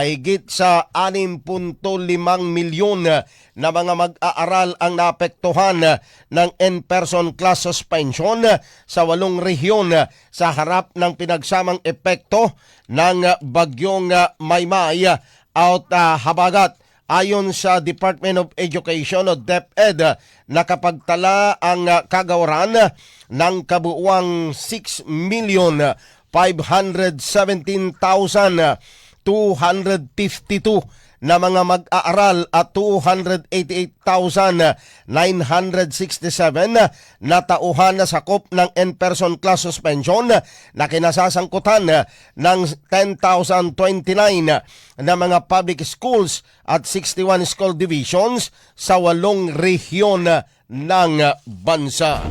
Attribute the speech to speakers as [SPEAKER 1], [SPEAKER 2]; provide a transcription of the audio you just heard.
[SPEAKER 1] Higit sa 6.5 milyon na mga mag-aaral ang naapektuhan ng in-person class suspension sa 8 rehiyon sa harap ng pinagsamang epekto ng bagyong Maymay at habagat. Ayon sa Department of Education o DepEd, nakapagtala ang kagawaran ng kabuuang 6,517,252 na mga mag-aaral at 288,967 na tauhan na sakop ng in-person class suspension na kinasasangkutan ng 10,029 na mga public schools at 61 school divisions sa 8 rehiyon ng bansa.